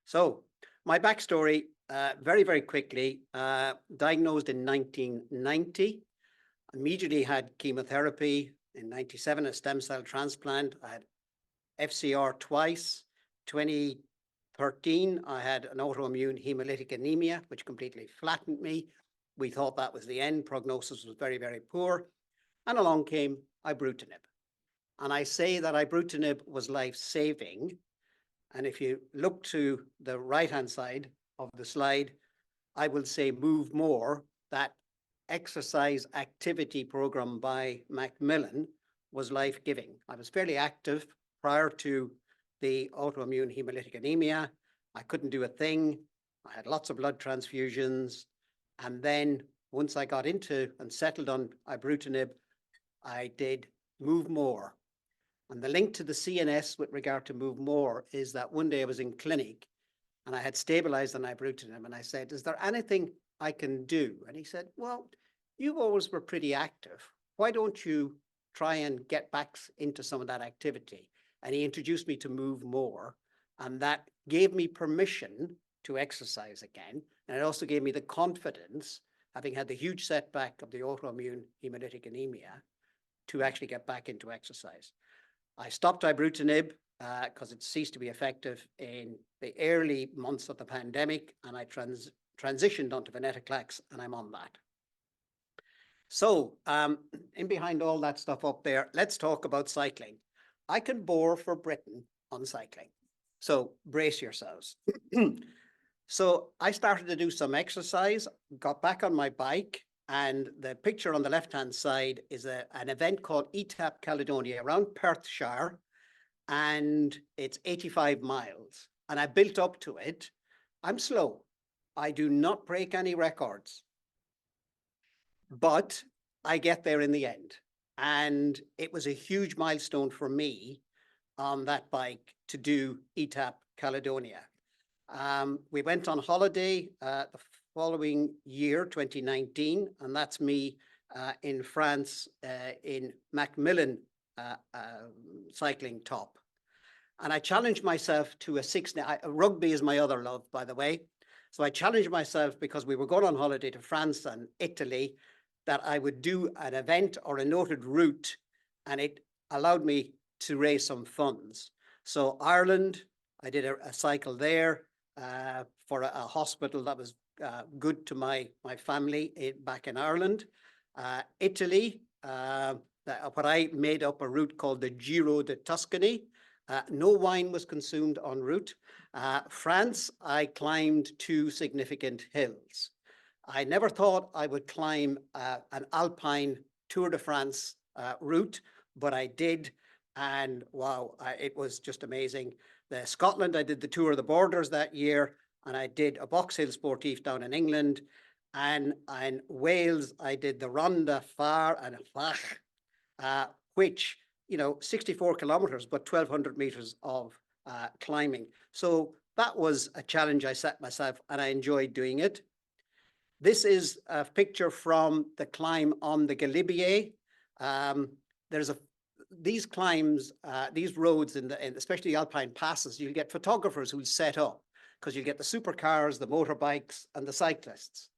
So my backstory, very, very quickly, diagnosed in 1990, immediately had chemotherapy in 97, a stem cell transplant. I had FCR twice. 2013, I had an autoimmune hemolytic anemia, which completely flattened me. We thought that was the end. Prognosis was very, very poor. And along came ibrutinib. And I say that ibrutinib was life-saving. And if you look to the right-hand side of the slide, I will say Move More, that exercise activity program by Macmillan was life-giving. I was fairly active prior to the autoimmune hemolytic anemia. I couldn't do a thing. I had lots of blood transfusions. And then once I got into and settled on ibrutinib, I did Move More. And the link to the CNS with regard to Move More is that one day I was in clinic and I had stabilized on ibrutinib, and I said, is there anything I can do? And he said, well, you always were pretty active. Why don't you try and get back into some of that activity? And he introduced me to Move More, and that gave me permission to exercise again. And it also gave me the confidence, having had the huge setback of the autoimmune hemolytic anemia, to actually get back into exercise. I stopped ibrutinib because it ceased to be effective in the early months of the pandemic, and I transitioned onto venetoclax, and I'm on that. So in behind all that stuff up there, let's talk about cycling. I can bore for Britain on cycling, so brace yourselves. So I started to do some exercise, got back on my bike, and the picture on the left-hand side is an event called ETAP Caledonia around Perthshire, and it's 85 miles. And I built up to it. I'm slow. I do not break any records, but I get there in the end. And it was a huge milestone for me on that bike to do ETAP Caledonia. We went on holiday the following year, 2019, and that's me in France in Macmillan cycling top. And I challenged myself to a rugby is my other love, by the way. So I challenged myself, because we were going on holiday to France and Italy, that I would do an event or a noted route, and it allowed me to raise some funds. So Ireland, I did a cycle there for a hospital that was good to my family back in Ireland. Italy, what I made up a route called the Giro de Tuscany. No wine was consumed en route. France, I climbed 2 significant hills. I never thought I would climb an Alpine Tour de France route, but I did. And wow, it was just amazing. Scotland, I did the Tour of the Borders that year, and I did a Box Hill Sportif down in England. And in Wales, I did the Ronda Far and Fach, which, 64 kilometers, but 1,200 meters of climbing. So that was a challenge I set myself, and I enjoyed doing it. This is a picture from the climb on the Galibier. These climbs, these roads, especially the Alpine passes, you'll get photographers who'll set up, because you'll get the supercars, the motorbikes, and the cyclists.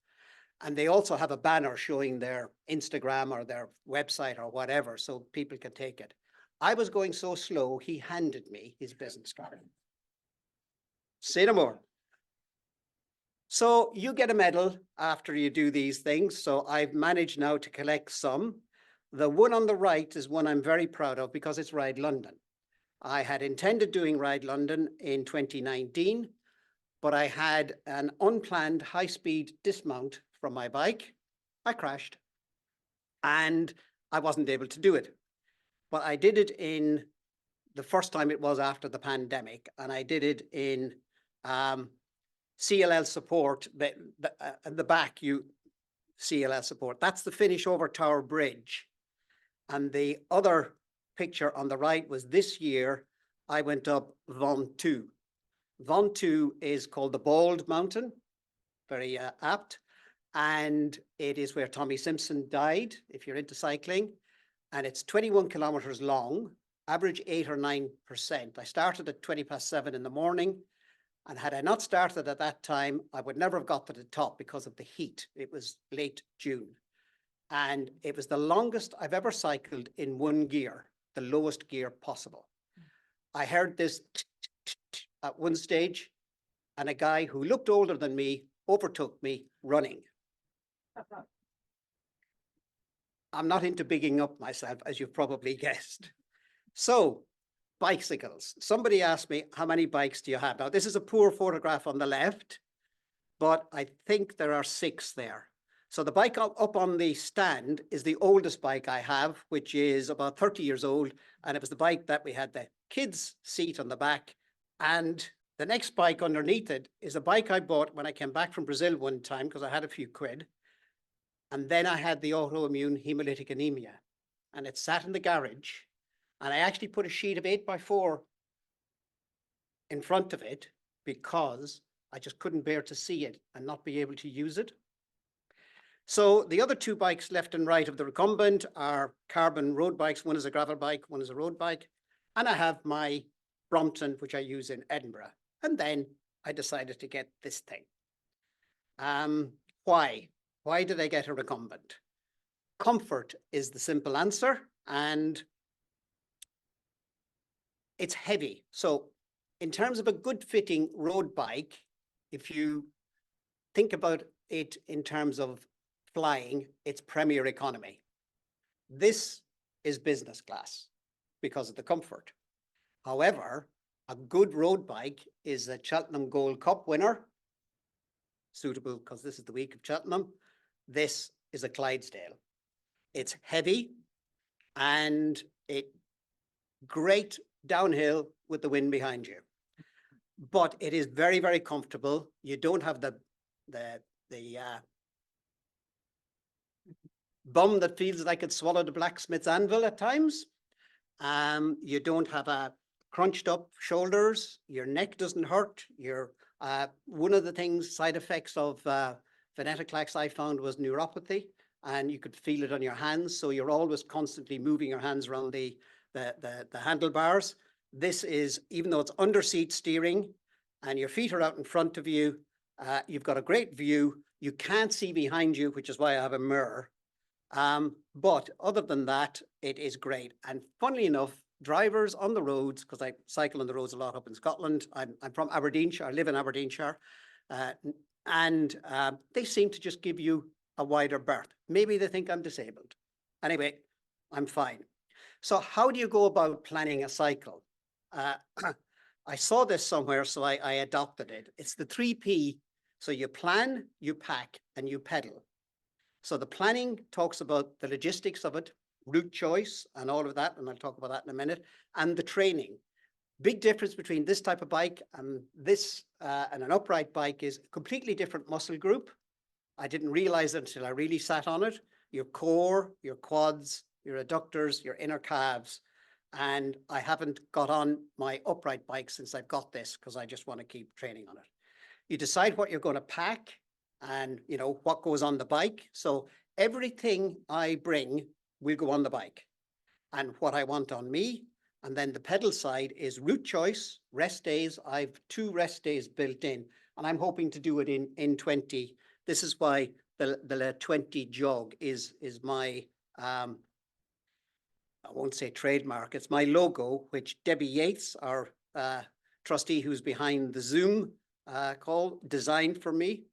And they also have a banner showing their Instagram or their website or whatever, so people can take it. I was going so slow, he handed me his business card. Say no more. So you get a medal after you do these things. So I've managed now to collect some. The one on the right is one I'm very proud of, because it's Ride London. I had intended doing Ride London in 2019, but I had an unplanned high-speed dismount from my bike. I crashed, and I wasn't able to do it. But I did it in the first time it was after the pandemic, and I did it in CLL support, the back, CLL support. That's the finish over Tower Bridge. And the other picture on the right was this year, I went up Ventoux. Ventoux is called the Bald Mountain, very apt. And it is where Tommy Simpson died, if you're into cycling. And it's 21 kilometers long, average 8 or 9%. I started at 7:20 in the morning. And had I not started at that time, I would never have got to the top because of the heat. It was late June. And it was the longest I've ever cycled in one gear, the lowest gear possible. I heard this at one stage, and a guy who looked older than me overtook me running. I'm not into bigging up myself, as you've probably guessed. So, bicycles. Somebody asked me, how many bikes do you have? Now, this is a poor photograph on the left, but I think there are 6 there. So the bike up on the stand is the oldest bike I have, which is about 30 years old. And it was the bike that we had the kids' seat on the back. And the next bike underneath it is a bike I bought when I came back from Brazil one time because I had a few quid. And then I had the autoimmune hemolytic anemia, and it sat in the garage. And I actually put a sheet of 8x4 in front of it because I just couldn't bear to see it and not be able to use it. So the other 2 bikes left and right of the recumbent are carbon road bikes. One is a gravel bike, one is a road bike. And I have my Brompton, which I use in Edinburgh. And then I decided to get this thing. Why? Why did I get a recumbent? Comfort is the simple answer, and it's heavy. So in terms of a good fitting road bike, if you think about it in terms of flying, it's premier economy. This is business class because of the comfort. However, a good road bike is a Cheltenham Gold Cup winner, suitable because this is the week of Cheltenham. This is a Clydesdale. It's heavy and it great downhill with the wind behind you. But it is very, very comfortable. You don't have the bum that feels like it swallowed a blacksmith's anvil at times. You don't have a crunched up shoulders. Your neck doesn't hurt. One of the side effects of venetoclax I found was neuropathy, and you could feel it on your hands. So you're always constantly moving your hands around the handlebars. This is, even though it's under seat steering and your feet are out in front of you, you've got a great view. You can't see behind you, which is why I have a mirror. But other than that, it is great. And funnily enough, drivers on the roads, because I cycle on the roads a lot up in Scotland. I'm from Aberdeenshire. I live in Aberdeenshire. And they seem to just give you a wider berth. Maybe they think I'm disabled. Anyway, I'm fine. So how do you go about planning a cycle? I saw this somewhere, so I adopted it. It's the 3P. So you plan, you pack, and you pedal. So the planning talks about the logistics of it, route choice, and all of that, and I'll talk about that in a minute, and the training. Big difference between this type of bike and this and an upright bike is a completely different muscle group. I didn't realize it until I really sat on it. Your core, your quads, your adductors, your inner calves. And I haven't got on my upright bike since I've got this because I just want to keep training on it. You decide what you're going to pack and what goes on the bike. So everything I bring will go on the bike and what I want on me. And then the pedal side is route choice, rest days. I've 2 rest days built in, and I'm hoping to do it in 20. This is why the 20 jog is my, I won't say trademark, it's my logo, which Debbie Yates, our trustee who's behind the Zoom call, designed for me,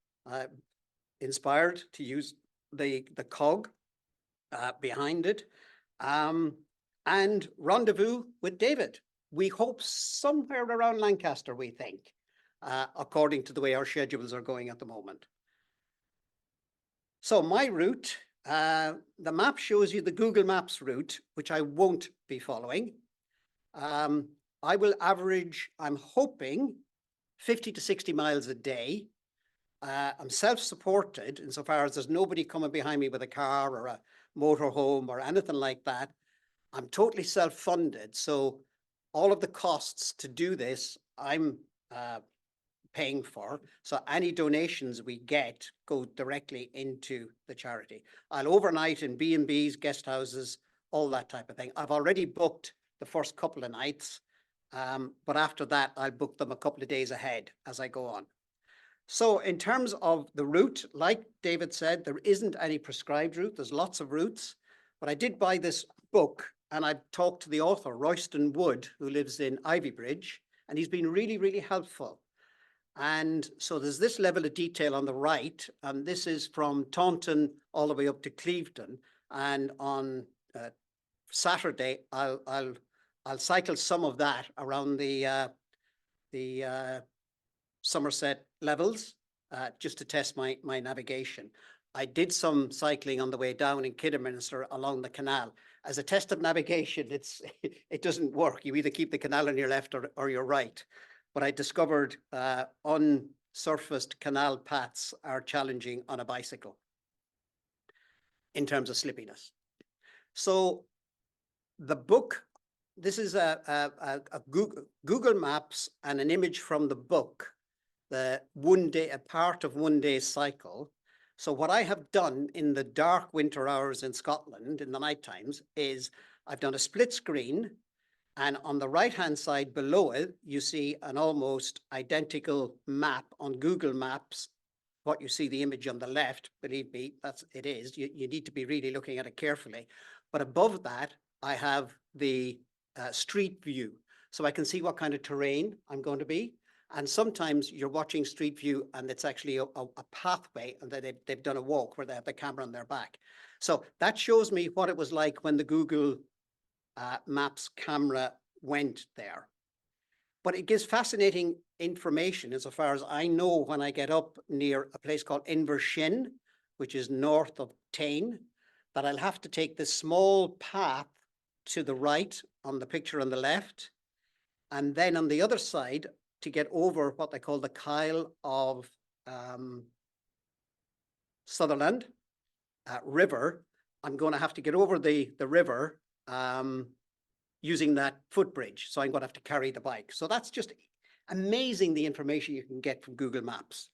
inspired to use the cog behind it. And rendezvous with David. We hope somewhere around Lancaster, we think, according to the way our schedules are going at the moment. So my route, the map shows you the Google Maps route, which I won't be following. I will average, I'm hoping, 50 to 60 miles a day. I'm self-supported insofar as there's nobody coming behind me with a car or a motorhome or anything like that. I'm totally self-funded, so all of the costs to do this, I'm paying for. So any donations we get go directly into the charity. I'll overnight in B&Bs, guest houses, all that type of thing. I've already booked the first couple of nights. But after that, I'll book them a couple of days ahead as I go on. So in terms of the route, like David said, there isn't any prescribed route. There's lots of routes. But I did buy this book and I talked to the author, Royston Wood, who lives in Ivybridge, and he's been really, really helpful. And so there's this level of detail on the right, and this is from Taunton all the way up to Clevedon. And on Saturday, I'll cycle some of that around the Somerset levels, just to test my navigation. I did some cycling on the way down in Kidderminster along the canal. As a test of navigation, it doesn't work. You either keep the canal on your left or your right. But I discovered unsurfaced canal paths are challenging on a bicycle in terms of slippiness. So the book, this is a Google Maps and an image from the book, the a part of one day cycle. So what I have done in the dark winter hours in Scotland in the night times is I've done a split screen, and on the right-hand side below it, you see an almost identical map on Google Maps. What you see the image on the left, believe me, it is. You need to be really looking at it carefully. But above that, I have the street view. So I can see what kind of terrain I'm going to be. And sometimes you're watching Street View and it's actually a pathway, and they've done a walk where they have the camera on their back. So that shows me what it was like when the Google Maps camera went there. But it gives fascinating information as far as I know when I get up near a place called Invershin, which is north of Tain, that I'll have to take this small path to the right on the picture on the left. And then on the other side, to get over what they call the Kyle of Sutherland River, I'm going to have to get over the river using that footbridge. So I'm going to have to carry the bike. So that's just amazing, the information you can get from Google Maps.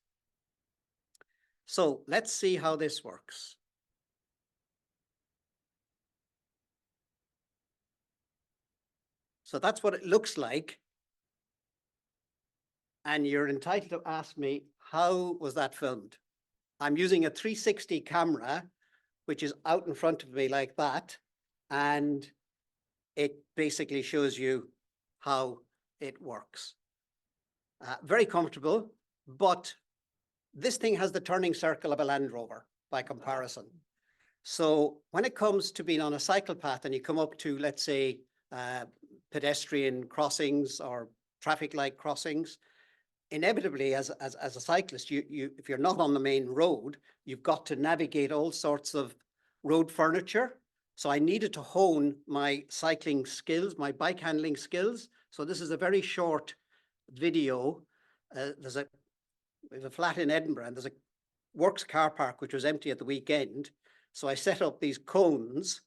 So let's see how this works. So that's what it looks like. And you're entitled to ask me, how was that filmed? I'm using a 360 camera, which is out in front of me like that. And it basically shows you how it works. Very comfortable, but this thing has the turning circle of a Land Rover by comparison. So when it comes to being on a cycle path and you come up to, let's say, pedestrian crossings or traffic light crossings, inevitably as a cyclist, if you're not on the main road, you've got to navigate all sorts of road furniture. So I needed to hone my cycling skills, my bike handling skills. So this is a very short video. There's a flat in Edinburgh, and there's a works car park which was empty at the weekend. So I set up these cones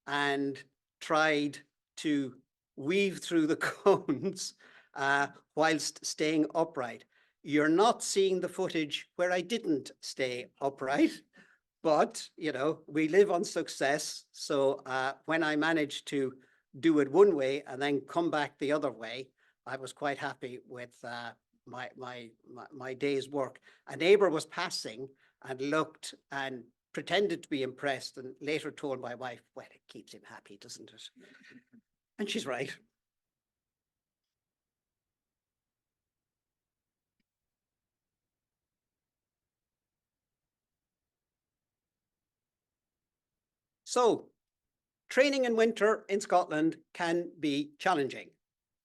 and tried to weave through the cones whilst staying upright. You're not seeing the footage where I didn't stay upright, but we live on success. So when I managed to do it one way and then come back the other way, I was quite happy with my day's work. A neighbor was passing and looked and pretended to be impressed, and later told my wife, well, it keeps him happy, doesn't it? And she's right. So training in winter in Scotland can be challenging.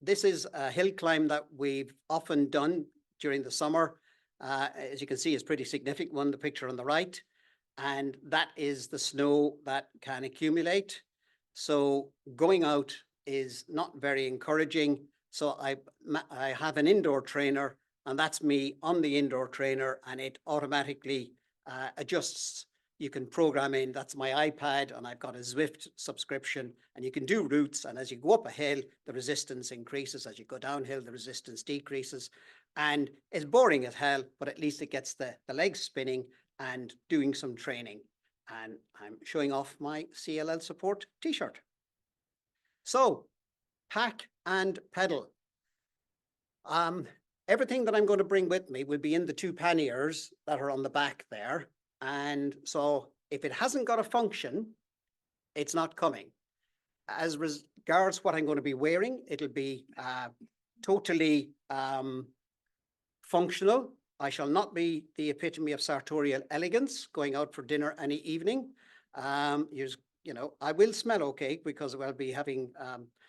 This is a hill climb that we've often done during the summer. As you can see, it's pretty significant one, the picture on the right. And that is the snow that can accumulate. So going out is not very encouraging. So I have an indoor trainer, and that's me on the indoor trainer, and it automatically adjusts. You can program in, that's my iPad, and I've got a Zwift subscription, and you can do routes. And as you go up a hill, the resistance increases. As you go downhill, the resistance decreases. And it's boring as hell, but at least it gets the legs spinning and doing some training. And I'm showing off my CLL support t-shirt. So pack and pedal. Everything that I'm going to bring with me will be in the two panniers that are on the back there. And so if it hasn't got a function, it's not coming. As regards what I'm going to be wearing, it'll be totally functional. I shall not be the epitome of sartorial elegance going out for dinner any evening. You know, I will smell okay because I'll be having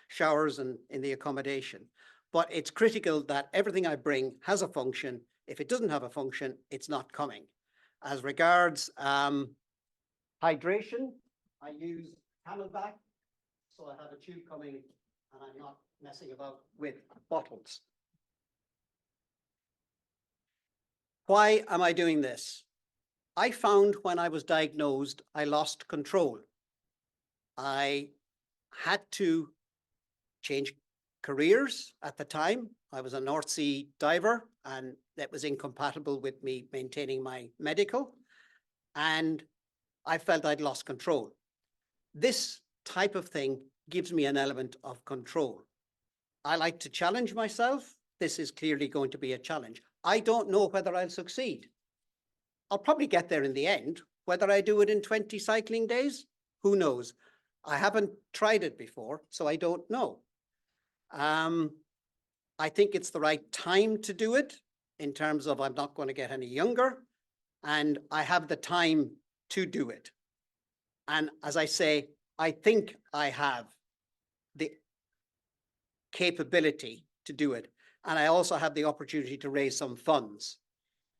showers and in the accommodation. But it's critical that everything I bring has a function. If it doesn't have a function, it's not coming. As regards hydration, I use Camelback. So I have a tube coming and I'm not messing about with bottles. Why am I doing this? I found when I was diagnosed, I lost control. I had to change careers at the time. I was a North Sea diver and that was incompatible with me maintaining my medical. And I felt I'd lost control. This type of thing gives me an element of control. I like to challenge myself. This is clearly going to be a challenge. I don't know whether I'll succeed. I'll probably get there in the end. Whether I do it in 20 cycling days, who knows? I haven't tried it before, so I don't know. I think it's the right time to do it in terms of I'm not going to get any younger and I have the time to do it. And as I say, I think I have the capability to do it. And I also have the opportunity to raise some funds.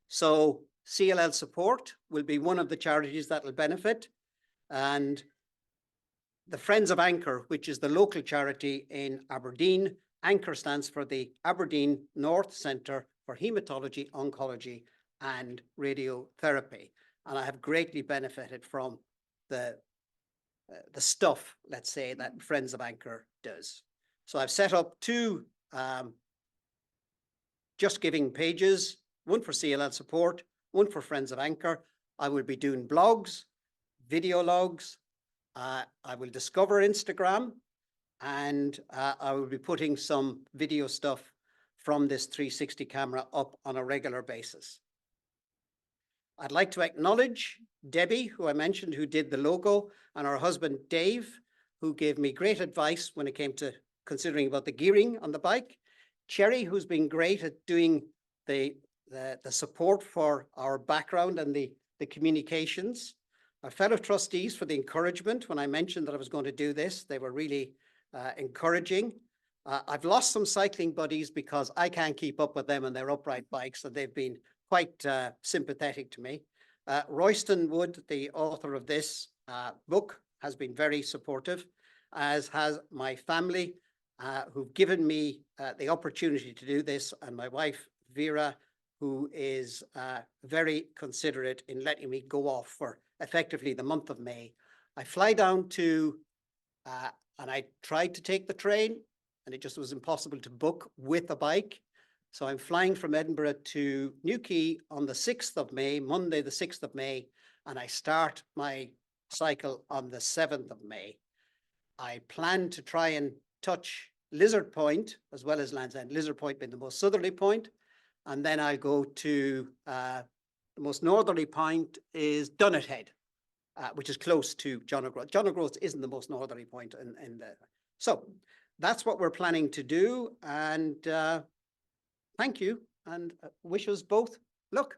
So CLL Support will be one of the charities that will benefit. And the Friends of Anchor, which is the local charity in Aberdeen. Anchor stands for the Aberdeen North Centre for Haematology, Oncology and Radiotherapy. And I have greatly benefited from the stuff, let's say, that Friends of Anchor does. So I've set up two Just Giving pages, one for CLL Support, one for Friends of Anchor. I will be doing blogs, video logs. I will discover Instagram and I will be putting some video stuff from this 360 camera up on a regular basis. I'd like to acknowledge Debbie, who I mentioned, who did the logo, and her husband, Dave, who gave me great advice when it came to considering about the gearing on the bike. Cherry, who's been great at doing the support for our background and the communications. Our fellow trustees for the encouragement. When I mentioned that I was going to do this, they were really encouraging. I've lost some cycling buddies because I can't keep up with them on their upright bikes, and they've been quite sympathetic to me. Royston Wood, the author of this book, has been very supportive, as has my family, who've given me the opportunity to do this, and my wife, Vera, who is very considerate in letting me go off for effectively the month of May. I fly down to, and I tried to take the train, and it just was impossible to book with a bike. So I'm flying from Edinburgh to Newquay on the 6th of May, Monday, the 6th of May, and I start my cycle on the 7th of May. I plan to try and touch Lizard Point as well as Land's End, Lizard Point being the most southerly point. And then I'll go to the most northerly point is Dunnet Head, which is close to John O'Groats. John O'Groats isn't the most northerly point in the. So that's what we're planning to do. And thank you and wish us both luck.